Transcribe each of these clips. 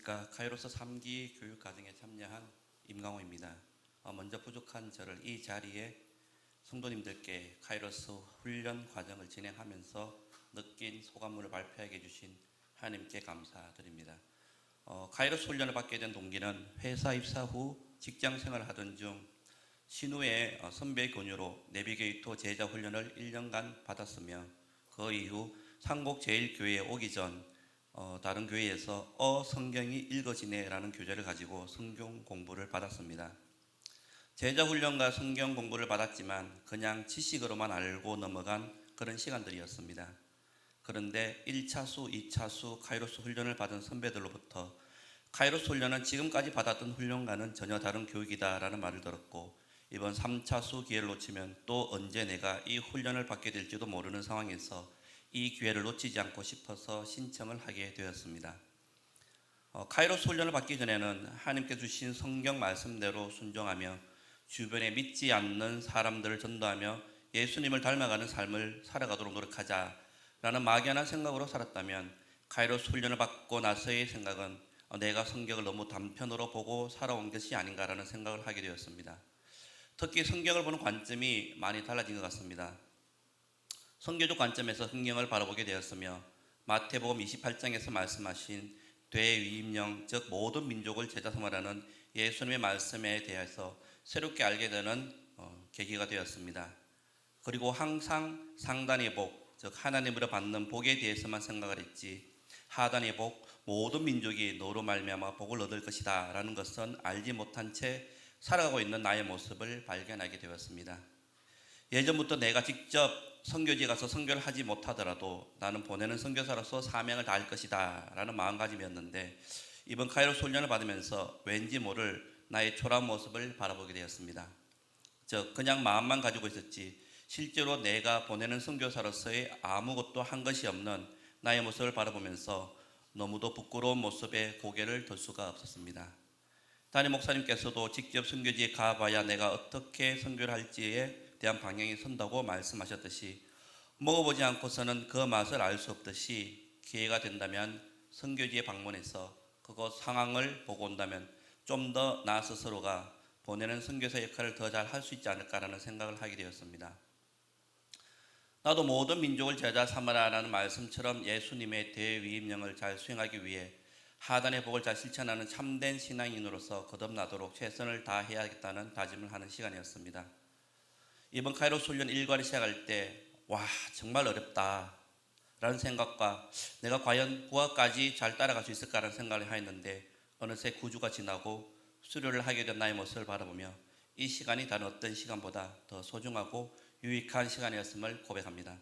안녕하십니까. 카이로스 3기 교육과정에 참여한 임강호입니다. 먼저 부족한 저를 이 자리에 성도님들께 카이로스 훈련 과정을 진행하면서 느낀 소감문을 발표하게 해주신 하나님께 감사드립니다. 카이로스 훈련을 받게 된 동기는 회사 입사 후 직장 생활을 하던 중 신우의 선배 권유로 내비게이터 제자 훈련을 1년간 받았으며 그 이후 상곡제일교회에 오기 전 다른 교회에서 성경이 읽어지네 라는 교재를 가지고 성경 공부를 받았습니다. 제자 훈련과 성경 공부를 받았지만 그냥 지식으로만 알고 넘어간 그런 시간들이었습니다. 그런데 1차수, 2차수 카이로스 훈련을 받은 선배들로부터 카이로스 훈련은 지금까지 받았던 훈련과는 전혀 다른 교육이다 라는 말을 들었고, 이번 3차수 기회를 놓치면 또 언제 내가 이 훈련을 받게 될지도 모르는 상황에서 이 기회를 놓치지 않고 싶어서 신청을 하게 되었습니다. 카이로스 훈련을 받기 전에는 하나님께 주신 성경 말씀대로 순종하며 주변에 믿지 않는 사람들을 전도하며 예수님을 닮아가는 삶을 살아가도록 노력하자라는 막연한 생각으로 살았다면, 카이로스 훈련을 받고 나서의 생각은 내가 성경을 너무 단편으로 보고 살아온 것이 아닌가라는 생각을 하게 되었습니다. 특히 성경을 보는 관점이 많이 달라진 것 같습니다. 선교적 관점에서 성경을 바라보게 되었으며, 마태복음 28장에서 말씀하신 대위임령, 즉 모든 민족을 제자 삼으라는 예수님의 말씀에 대해서 새롭게 알게 되는 계기가 되었습니다. 그리고 항상 상단의 복, 즉 하나님으로 받는 복에 대해서만 생각을 했지, 하단의 복, 모든 민족이 너로 말미암아 복을 얻을 것이다 라는 것은 알지 못한 채 살아가고 있는 나의 모습을 발견하게 되었습니다. 예전부터 내가 직접 선교지에 가서 선교를 하지 못하더라도 나는 보내는 선교사로서 사명을 다할 것이다 라는 마음가짐이었는데, 이번 카이로스 훈련을 받으면서 왠지 모를 나의 초라한 모습을 바라보게 되었습니다. 즉 그냥 마음만 가지고 있었지 실제로 내가 보내는 선교사로서의 아무것도 한 것이 없는 나의 모습을 바라보면서 너무도 부끄러운 모습에 고개를 들 수가 없었습니다. 담임 목사님께서도 직접 선교지에 가봐야 내가 어떻게 선교를 할지에 대한 방향이 선다고 말씀하셨듯이, 먹어보지 않고서는 그 맛을 알 수 없듯이 기회가 된다면 선교지에 방문해서 그곳 상황을 보고 온다면 좀 더 나 스스로가 보내는 선교사 역할을 더 잘 할 수 있지 않을까라는 생각을 하게 되었습니다. 나도 모든 민족을 제자 삼으라라는 말씀처럼 예수님의 대위임령을 잘 수행하기 위해 하단의 복을 잘 실천하는 참된 신앙인으로서 거듭나도록 최선을 다해야겠다는 다짐을 하는 시간이었습니다. 이번 카이로스 훈련 1과를 시작할 때 와 정말 어렵다 라는 생각과 내가 과연 9화까지 잘 따라갈 수 있을까라는 생각을 하였는데, 어느새 9주가 지나고 수료를 하게 된 나의 모습을 바라보며 이 시간이 다른 어떤 시간보다 더 소중하고 유익한 시간이었음을 고백합니다.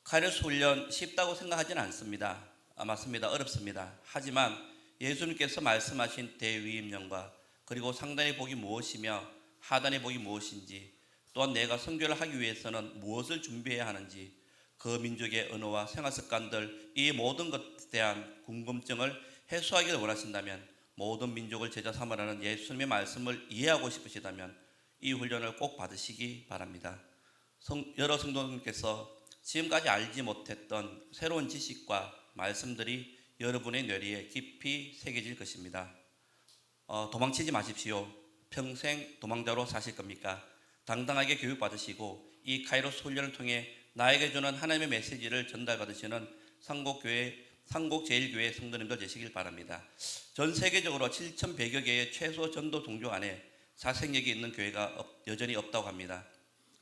카이로스 훈련 쉽다고 생각하지는 않습니다. 맞습니다. 어렵습니다. 하지만 예수님께서 말씀하신 대위임령과 그리고 상단의 복이 무엇이며 하단의 복이 무엇인지, 또한 내가 선교를 하기 위해서는 무엇을 준비해야 하는지, 그 민족의 언어와 생활 습관들, 이 모든 것에 대한 궁금증을 해소하기를 원하신다면, 모든 민족을 제자 삼으라는 예수님의 말씀을 이해하고 싶으시다면 이 훈련을 꼭 받으시기 바랍니다. 여러 성도님께서 지금까지 알지 못했던 새로운 지식과 말씀들이 여러분의 뇌리에 깊이 새겨질 것입니다. 도망치지 마십시오. 평생 도망자로 사실 겁니까? 당당하게 교육받으시고 이 카이로스 훈련을 통해 나에게 주는 하나님의 메시지를 전달받으시는 상곡제일교회 성도님들 되시길 바랍니다. 전 세계적으로 7,100여 개의 최소 전도 종족 안에 사생력이 있는 교회가 여전히 없다고 합니다.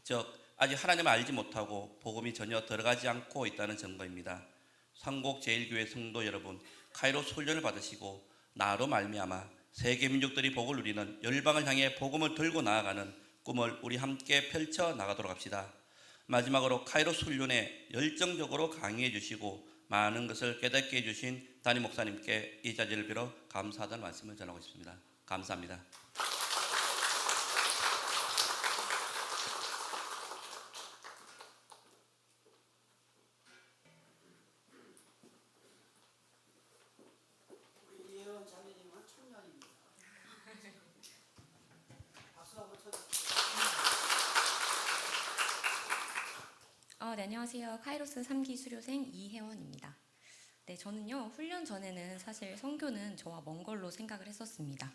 즉 아직 하나님을 알지 못하고 복음이 전혀 들어가지 않고 있다는 증거입니다. 상곡제일교회 성도 여러분, 카이로스 훈련을 받으시고 나로 말미암아 세계 민족들이 복을 누리는 열방을 향해 복음을 들고 나아가는 꿈을 우리 함께 펼쳐 나가도록 합시다. 마지막으로 카이로스 훈련에 열정적으로 강의해 주시고 많은 것을 깨닫게 해주신 담임 목사님께 이 자리를 빌어 감사하다는 말씀을 전하고 싶습니다. 감사합니다. 네, 안녕하세요. 카이로스 3기 수료생 이혜원입니다. 네, 저는요, 훈련 전에는 사실 선교는 저와 먼 걸로 생각을 했었습니다.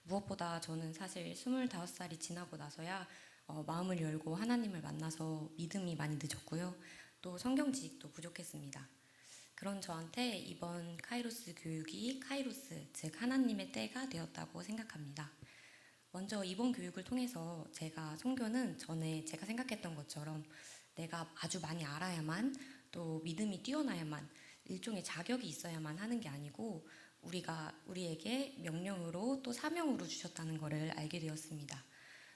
무엇보다 저는 사실 25살이 지나고 나서야 마음을 열고 하나님을 만나서 믿음이 많이 늦었고요. 또 성경 지식도 부족했습니다. 그런 저한테 이번 카이로스 교육이 카이로스, 즉 하나님의 때가 되었다고 생각합니다. 먼저 이번 교육을 통해서 제가 선교는 전에 제가 생각했던 것처럼 내가 아주 많이 알아야만 또 믿음이 뛰어나야만 일종의 자격이 있어야만 하는 게 아니고 우리에게 명령으로 또 사명으로 주셨다는 것을 알게 되었습니다.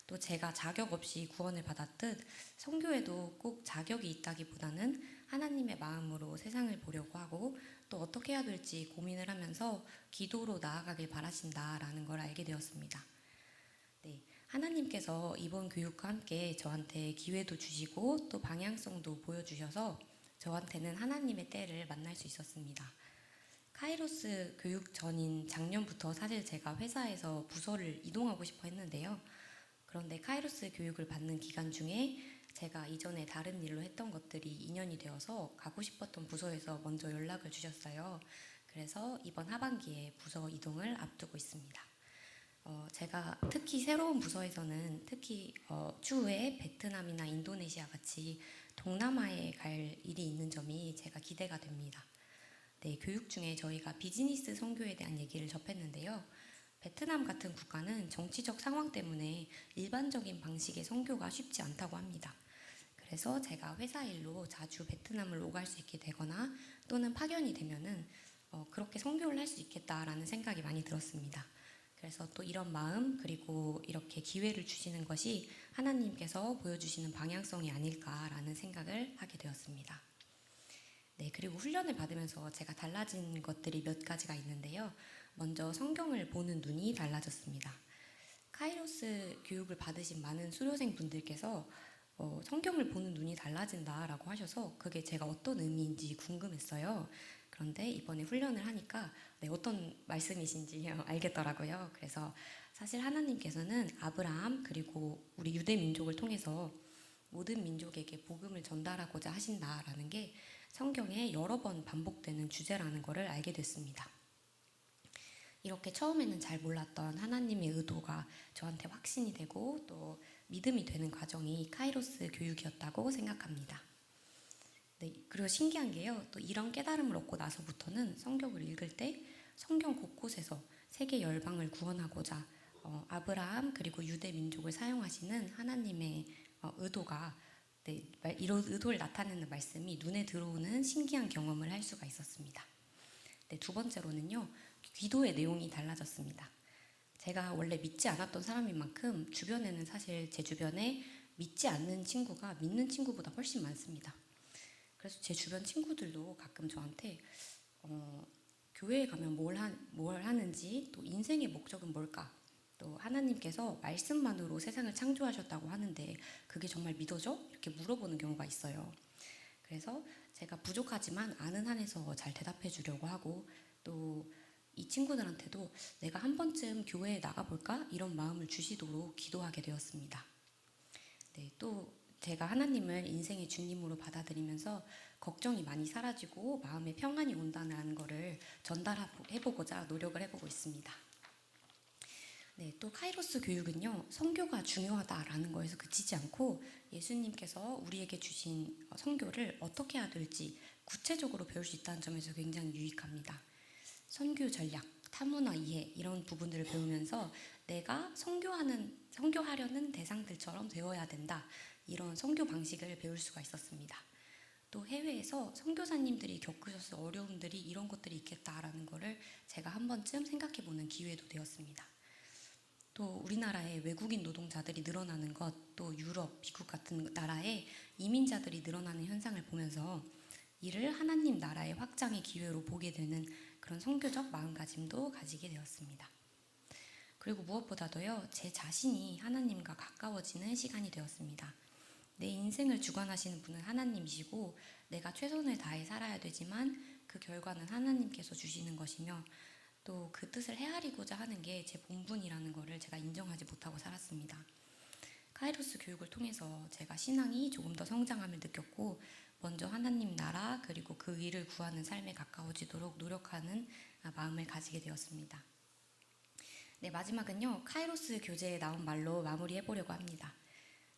또 제가 자격 없이 구원을 받았듯 선교에도 꼭 자격이 있다기보다는 하나님의 마음으로 세상을 보려고 하고 또 어떻게 해야 될지 고민을 하면서 기도로 나아가길 바라신다라는 걸 알게 되었습니다. 네, 하나님께서 이번 교육과 함께 저한테 기회도 주시고 또 방향성도 보여주셔서 저한테는 하나님의 때를 만날 수 있었습니다. 카이로스 교육 전인 작년부터 사실 제가 회사에서 부서를 이동하고 싶어 했는데요. 그런데 카이로스 교육을 받는 기간 중에 제가 이전에 다른 일로 했던 것들이 인연이 되어서 가고 싶었던 부서에서 먼저 연락을 주셨어요. 그래서 이번 하반기에 부서 이동을 앞두고 있습니다. 제가 특히 새로운 부서에서는 특히 추후에 베트남이나 인도네시아 같이 동남아에 갈 일이 있는 점이 제가 기대가 됩니다. 네, 교육 중에 저희가 비즈니스 선교에 대한 얘기를 접했는데요. 베트남 같은 국가는 정치적 상황 때문에 일반적인 방식의 선교가 쉽지 않다고 합니다. 그래서 제가 회사 일로 자주 베트남을 오갈 수 있게 되거나 또는 파견이 되면은 그렇게 선교를 할 수 있겠다라는 생각이 많이 들었습니다. 그래서 또 이런 마음 그리고 이렇게 기회를 주시는 것이 하나님께서 보여주시는 방향성이 아닐까라는 생각을 하게 되었습니다. 네, 그리고 훈련을 받으면서 제가 달라진 것들이 몇 가지가 있는데요. 먼저 성경을 보는 눈이 달라졌습니다. 카이로스 교육을 받으신 많은 수료생 분들께서 성경을 보는 눈이 달라진다라고 하셔서 그게 제가 어떤 의미인지 궁금했어요. 그런데 이번에 훈련을 하니까 네, 어떤 말씀이신지 알겠더라고요. 그래서 사실 하나님께서는 아브라함 그리고 우리 유대 민족을 통해서 모든 민족에게 복음을 전달하고자 하신다라는 게 성경에 여러 번 반복되는 주제라는 것을 알게 됐습니다. 이렇게 처음에는 잘 몰랐던 하나님의 의도가 저한테 확신이 되고 또 믿음이 되는 과정이 카이로스 교육이었다고 생각합니다. 네, 그리고 신기한 게요. 또 이런 깨달음을 얻고 나서부터는 성경을 읽을 때 성경 곳곳에서 세계 열방을 구원하고자 아브라함 그리고 유대 민족을 사용하시는 하나님의 의도가 이런 의도를 나타내는 말씀이 눈에 들어오는 신기한 경험을 할 수가 있었습니다. 네, 두 번째로는요. 기도의 내용이 달라졌습니다. 제가 원래 믿지 않았던 사람인 만큼 주변에는 사실 제 주변에 믿지 않는 친구가 믿는 친구보다 훨씬 많습니다. 그래서 제 주변 친구들도 가끔 저한테 교회에 가면 뭘 하는지 또 인생의 목적은 뭘까 또 하나님께서 말씀만으로 세상을 창조하셨다고 하는데 그게 정말 믿어져? 이렇게 물어보는 경우가 있어요. 그래서 제가 부족하지만 아는 한에서 잘 대답해 주려고 하고 또 이 친구들한테도 내가 한 번쯤 교회에 나가볼까? 이런 마음을 주시도록 기도하게 되었습니다. 네, 또 제가 하나님을 인생의 주님으로 받아들이면서 걱정이 많이 사라지고 마음에 평안이 온다는 것을 전달해보고자 노력을 해보고 있습니다. 네, 또 카이로스 교육은요, 선교가 중요하다라는 거에서 그치지 않고 예수님께서 우리에게 주신 선교를 어떻게 해야 될지 구체적으로 배울 수 있다는 점에서 굉장히 유익합니다. 선교 전략, 타문화 이해 이런 부분들을 배우면서 내가 선교하려는 대상들처럼 되어야 된다. 이런 선교 방식을 배울 수가 있었습니다. 또 해외에서 선교사님들이 겪으셨을 어려움들이 이런 것들이 있겠다라는 거를 제가 한 번쯤 생각해보는 기회도 되었습니다. 또 우리나라에 외국인 노동자들이 늘어나는 것, 또 유럽, 미국 같은 나라에 이민자들이 늘어나는 현상을 보면서 이를 하나님 나라의 확장의 기회로 보게 되는 그런 선교적 마음가짐도 가지게 되었습니다. 그리고 무엇보다도요, 제 자신이 하나님과 가까워지는 시간이 되었습니다. 내 인생을 주관하시는 분은 하나님이시고 내가 최선을 다해 살아야 되지만 그 결과는 하나님께서 주시는 것이며 또 그 뜻을 헤아리고자 하는 게 제 본분이라는 것을 제가 인정하지 못하고 살았습니다. 카이로스 교육을 통해서 제가 신앙이 조금 더 성장함을 느꼈고 먼저 하나님 나라 그리고 그 일을 구하는 삶에 가까워지도록 노력하는 마음을 가지게 되었습니다. 네, 마지막은요. 카이로스 교재에 나온 말로 마무리해 보려고 합니다.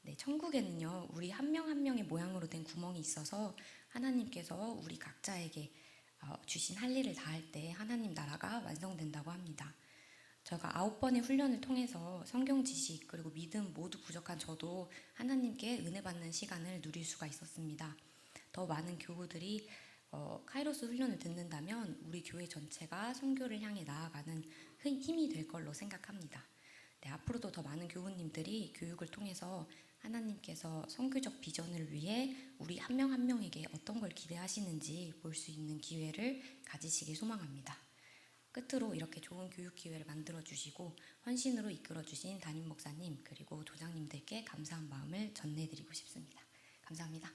네, 천국에는요. 우리 한 명 한 명의 모양으로 된 구멍이 있어서 하나님께서 우리 각자에게 주신 할 일을 다할 때 하나님 나라가 완성된다고 합니다. 제가 9번의 훈련을 통해서 성경 지식 그리고 믿음 모두 부족한 저도 하나님께 은혜 받는 시간을 누릴 수가 있었습니다. 더 많은 교우들이 카이로스 훈련을 듣는다면 우리 교회 전체가 선교를 향해 나아가는 힘이 될 걸로 생각합니다. 네, 앞으로도 더 많은 교우님들이 교육을 통해서 하나님께서 선교적 비전을 위해 우리 한 명 한 명에게 어떤 걸 기대하시는지 볼 수 있는 기회를 가지시길 소망합니다. 끝으로 이렇게 좋은 교육 기회를 만들어 주시고 헌신으로 이끌어 주신 담임 목사님 그리고 조장님들께 감사한 마음을 전해드리고 싶습니다. 감사합니다.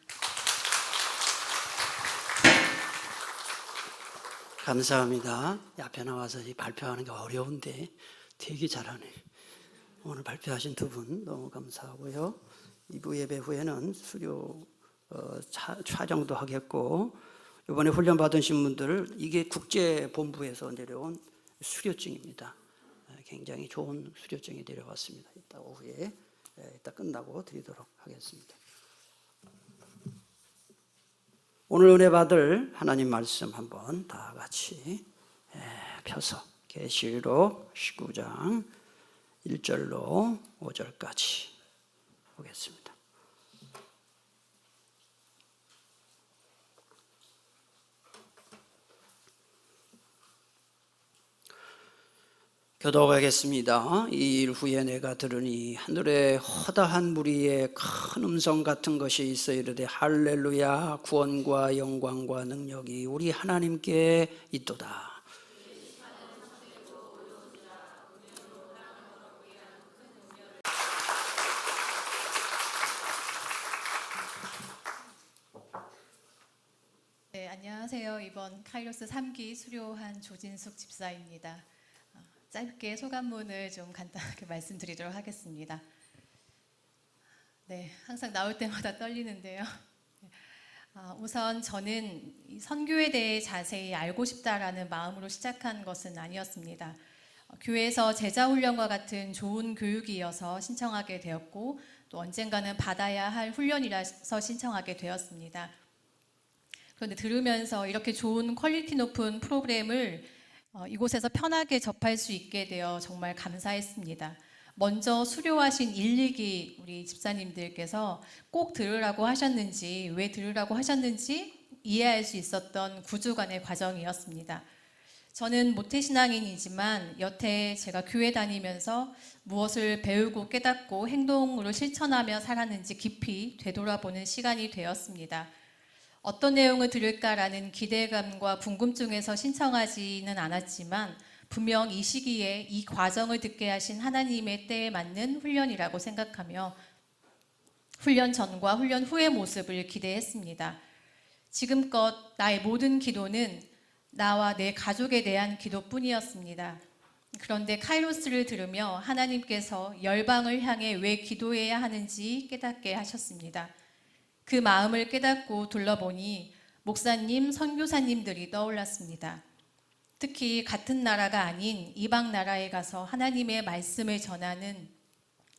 감사합니다. 앞에 나와서 발표하는 게 어려운데 되게 잘하네. 오늘 발표하신 두 분 너무 감사하고요. 2부 예배 후에는 수료 촬영도 하겠고, 이번에 훈련 받으신 분들 이게 국제본부에서 내려온 수료증입니다. 굉장히 좋은 수료증이 내려왔습니다. 이따 오후에 이따 끝나고 드리도록 하겠습니다. 오늘 은혜 받을 하나님 말씀 한번 다 같이 펴서 계시록 19장 1절로 5절까지 보겠습니다. 교독하겠습니다. 이 일 후에 내가 들으니 하늘에 허다한 무리의 큰 음성 같은 것이 있어 이르되 할렐루야 구원과 영광과 능력이 우리 하나님께 있도다. 네, 안녕하세요. 이번 카이로스 3기 수료한 조진숙 집사입니다. 짧게 소감문을 좀 간단하게 말씀드리도록 하겠습니다. 네, 항상 나올 때마다 떨리는데요. 우선 저는 이 선교에 대해 자세히 알고 싶다라는 마음으로 시작한 것은 아니었습니다. 교회에서 제자훈련과 같은 좋은 교육이 이어서 신청하게 되었고 또 언젠가는 받아야 할 훈련이라서 신청하게 되었습니다. 그런데 들으면서 이렇게 좋은 퀄리티 높은 프로그램을 이곳에서 편하게 접할 수 있게 되어 정말 감사했습니다. 먼저 수료하신 1, 2기 우리 집사님들께서 꼭 들으라고 하셨는지 왜 들으라고 하셨는지 이해할 수 있었던 9주간의 과정이었습니다. 저는 모태신앙인이지만 여태 제가 교회 다니면서 무엇을 배우고 깨닫고 행동으로 실천하며 살았는지 깊이 되돌아보는 시간이 되었습니다. 어떤 내용을 들을까라는 기대감과 궁금증에서 신청하지는 않았지만 분명 이 시기에 이 과정을 듣게 하신 하나님의 때에 맞는 훈련이라고 생각하며 훈련 전과 훈련 후의 모습을 기대했습니다. 지금껏 나의 모든 기도는 나와 내 가족에 대한 기도뿐이었습니다. 그런데 카이로스를 들으며 하나님께서 열방을 향해 왜 기도해야 하는지 깨닫게 하셨습니다. 그 마음을 깨닫고 둘러보니 목사님, 선교사님들이 떠올랐습니다. 특히 같은 나라가 아닌 이방 나라에 가서 하나님의 말씀을 전하는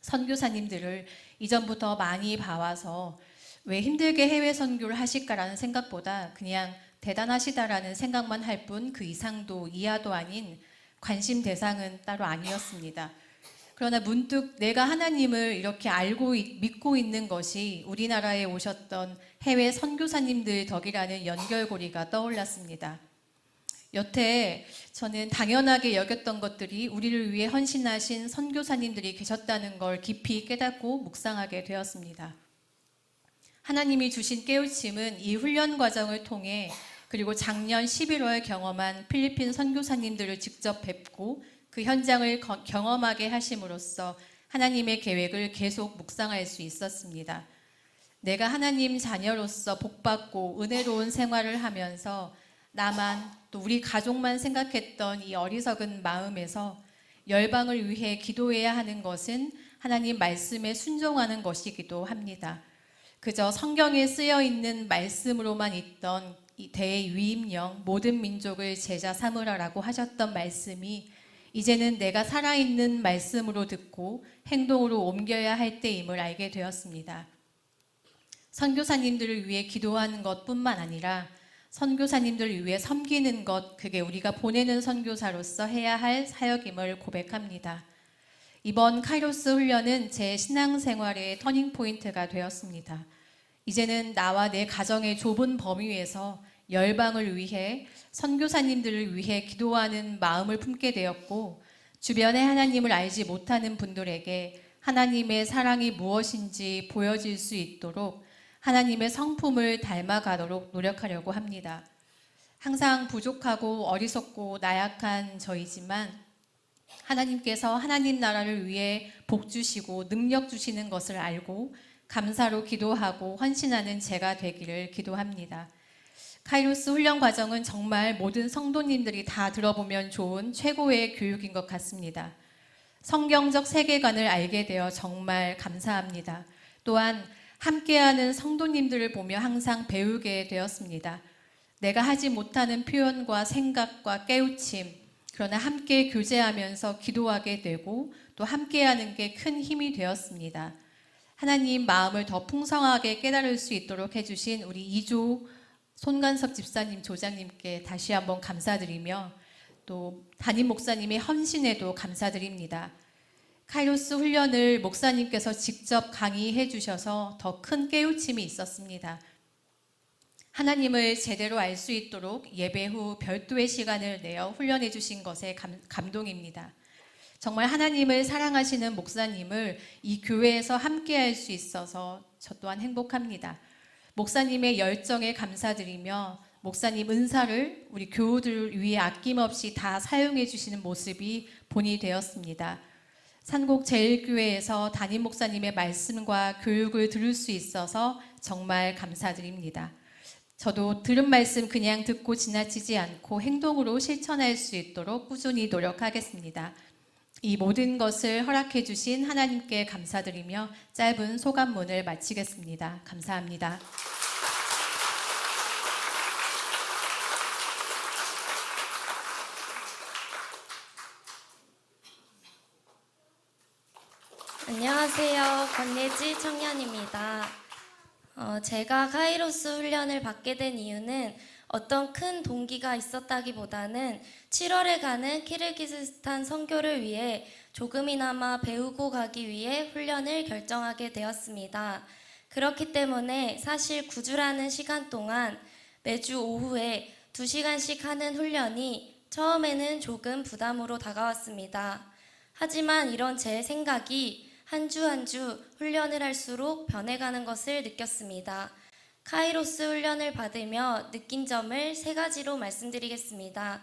선교사님들을 이전부터 많이 봐와서 왜 힘들게 해외 선교를 하실까라는 생각보다 그냥 대단하시다라는 생각만 할 뿐 그 이상도 이하도 아닌 관심 대상은 따로 아니었습니다. 그러나 문득 내가 하나님을 이렇게 알고 믿고 있는 것이 우리나라에 오셨던 해외 선교사님들 덕이라는 연결고리가 떠올랐습니다. 여태 저는 당연하게 여겼던 것들이 우리를 위해 헌신하신 선교사님들이 계셨다는 걸 깊이 깨닫고 묵상하게 되었습니다. 하나님이 주신 깨우침은 이 훈련 과정을 통해 그리고 작년 11월 경험한 필리핀 선교사님들을 직접 뵙고 그 현장을 경험하게 하심으로써 하나님의 계획을 계속 묵상할 수 있었습니다. 내가 하나님 자녀로서 복받고 은혜로운 생활을 하면서 나만 또 우리 가족만 생각했던 이 어리석은 마음에서 열방을 위해 기도해야 하는 것은 하나님 말씀에 순종하는 것이기도 합니다. 그저 성경에 쓰여 있는 말씀으로만 있던 이 대위임령 모든 민족을 제자 삼으라라고 하셨던 말씀이 이제는 내가 살아있는 말씀으로 듣고 행동으로 옮겨야 할 때임을 알게 되었습니다. 선교사님들을 위해 기도하는 것뿐만 아니라 선교사님들을 위해 섬기는 것, 그게 우리가 보내는 선교사로서 해야 할 사역임을 고백합니다. 이번 카이로스 훈련은 제 신앙생활의 터닝포인트가 되었습니다. 이제는 나와 내 가정의 좁은 범위에서 열방을 위해 선교사님들을 위해 기도하는 마음을 품게 되었고, 주변에 하나님을 알지 못하는 분들에게 하나님의 사랑이 무엇인지 보여질 수 있도록 하나님의 성품을 닮아가도록 노력하려고 합니다. 항상 부족하고 어리석고 나약한 저이지만 하나님께서 하나님 나라를 위해 복 주시고 능력 주시는 것을 알고 감사로 기도하고 헌신하는 제가 되기를 기도합니다. 카이로스 훈련 과정은 정말 모든 성도님들이 다 들어보면 좋은 최고의 교육인 것 같습니다. 성경적 세계관을 알게 되어 정말 감사합니다. 또한 함께하는 성도님들을 보며 항상 배우게 되었습니다. 내가 하지 못하는 표현과 생각과 깨우침, 그러나 함께 교제하면서 기도하게 되고 또 함께하는 게 큰 힘이 되었습니다. 하나님 마음을 더 풍성하게 깨달을 수 있도록 해주신 우리 이조 손관섭 집사님, 조장님께 다시 한번 감사드리며 또 담임 목사님의 헌신에도 감사드립니다. 카이로스 훈련을 목사님께서 직접 강의해 주셔서 더 큰 깨우침이 있었습니다. 하나님을 제대로 알 수 있도록 예배 후 별도의 시간을 내어 훈련해 주신 것에 감동입니다. 정말 하나님을 사랑하시는 목사님을 이 교회에서 함께 할 수 있어서 저 또한 행복합니다. 목사님의 열정에 감사드리며 목사님 은사를 우리 교우들 위해 아낌없이 다 사용해 주시는 모습이 본이 되었습니다. 산곡 제일교회에서 담임 목사님의 말씀과 교육을 들을 수 있어서 정말 감사드립니다. 저도 들은 말씀 그냥 듣고 지나치지 않고 행동으로 실천할 수 있도록 꾸준히 노력하겠습니다. 이 모든 것을 허락해 주신 하나님께 감사드리며 짧은 소감문을 마치겠습니다. 감사합니다. 안녕하세요. 권예지 청년입니다. 제가 카이로스 훈련을 받게 된 이유는 어떤 큰 동기가 있었다기보다는 7월에 가는 키르기스스탄 선교를 위해 조금이나마 배우고 가기 위해 훈련을 결정하게 되었습니다. 그렇기 때문에 사실 9주라는 시간 동안 매주 오후에 2시간씩 하는 훈련이 처음에는 조금 부담으로 다가왔습니다. 하지만 이런 제 생각이 한 주 한 주 훈련을 할수록 변해가는 것을 느꼈습니다. 카이로스 훈련을 받으며 느낀 점을 3가지로 말씀드리겠습니다.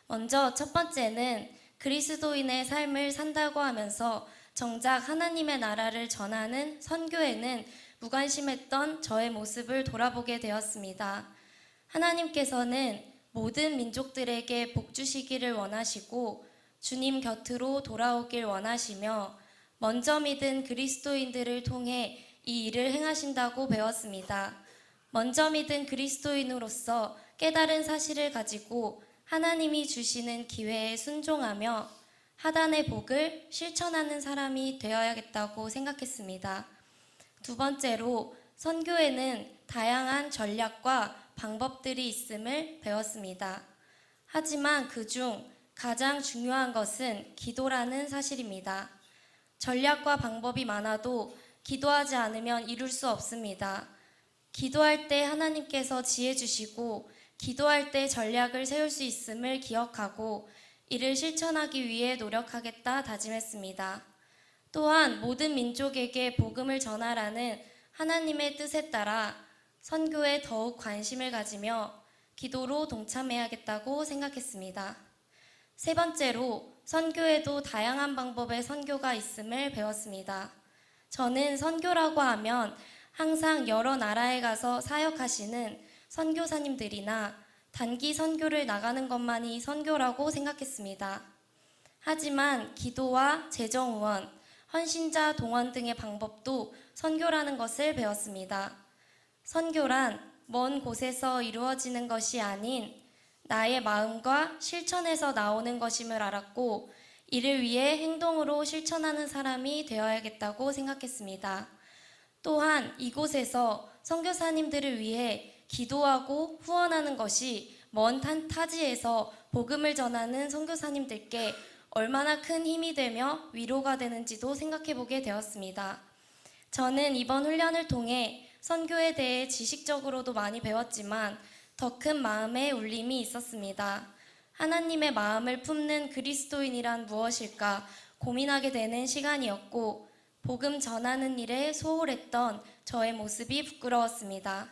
먼저 첫 번째는 그리스도인의 삶을 산다고 하면서 정작 하나님의 나라를 전하는 선교에는 무관심했던 저의 모습을 돌아보게 되었습니다. 하나님께서는 모든 민족들에게 복 주시기를 원하시고 주님 곁으로 돌아오길 원하시며 먼저 믿은 그리스도인들을 통해 이 일을 행하신다고 배웠습니다. 먼저 믿은 그리스도인으로서 깨달은 사실을 가지고 하나님이 주시는 기회에 순종하며 하단의 복을 실천하는 사람이 되어야겠다고 생각했습니다. 두 번째로 선교에는 다양한 전략과 방법들이 있음을 배웠습니다. 하지만 그중 가장 중요한 것은 기도라는 사실입니다. 전략과 방법이 많아도 기도하지 않으면 이룰 수 없습니다. 기도할 때 하나님께서 지혜 주시고 기도할 때 전략을 세울 수 있음을 기억하고 이를 실천하기 위해 노력하겠다 다짐했습니다. 또한 모든 민족에게 복음을 전하라는 하나님의 뜻에 따라 선교에 더욱 관심을 가지며 기도로 동참해야겠다고 생각했습니다. 세 번째로 선교에도 다양한 방법의 선교가 있음을 배웠습니다. 저는 선교라고 하면 항상 여러 나라에 가서 사역하시는 선교사님들이나 단기 선교를 나가는 것만이 선교라고 생각했습니다. 하지만 기도와 재정 후원, 헌신자 동원 등의 방법도 선교라는 것을 배웠습니다. 선교란 먼 곳에서 이루어지는 것이 아닌 나의 마음과 실천에서 나오는 것임을 알았고 이를 위해 행동으로 실천하는 사람이 되어야겠다고 생각했습니다. 또한 이곳에서 선교사님들을 위해 기도하고 후원하는 것이 먼 타지에서 복음을 전하는 선교사님들께 얼마나 큰 힘이 되며 위로가 되는지도 생각해보게 되었습니다. 저는 이번 훈련을 통해 선교에 대해 지식적으로도 많이 배웠지만 더 큰 마음의 울림이 있었습니다. 하나님의 마음을 품는 그리스도인이란 무엇일까 고민하게 되는 시간이었고 복음 전하는 일에 소홀했던 저의 모습이 부끄러웠습니다.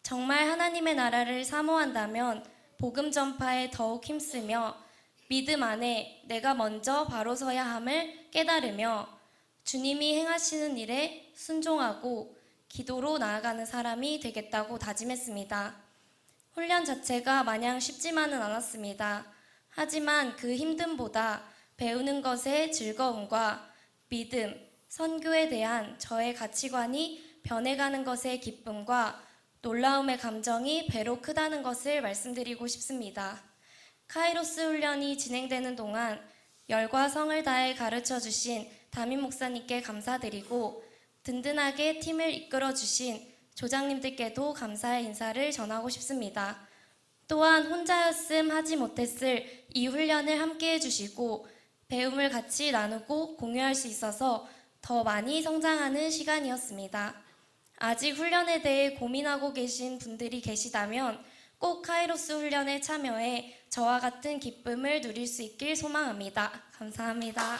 정말 하나님의 나라를 사모한다면 복음 전파에 더욱 힘쓰며 믿음 안에 내가 먼저 바로 서야 함을 깨달으며 주님이 행하시는 일에 순종하고 기도로 나아가는 사람이 되겠다고 다짐했습니다. 훈련 자체가 마냥 쉽지만은 않았습니다. 하지만 그 힘듦보다 배우는 것의 즐거움과 믿음, 선교에 대한 저의 가치관이 변해가는 것의 기쁨과 놀라움의 감정이 배로 크다는 것을 말씀드리고 싶습니다. 카이로스 훈련이 진행되는 동안 열과 성을 다해 가르쳐 주신 담임 목사님께 감사드리고 든든하게 팀을 이끌어 주신 조장님들께도 감사의 인사를 전하고 싶습니다. 또한 혼자였음 하지 못했을 이 훈련을 함께 해주시고 배움을 같이 나누고 공유할 수 있어서 더 많이 성장하는 시간이었습니다. 아직 훈련에 대해 고민하고 계신 분들이 계시다면 꼭 카이로스 훈련에 참여해 저와 같은 기쁨을 누릴 수 있길 소망합니다. 감사합니다.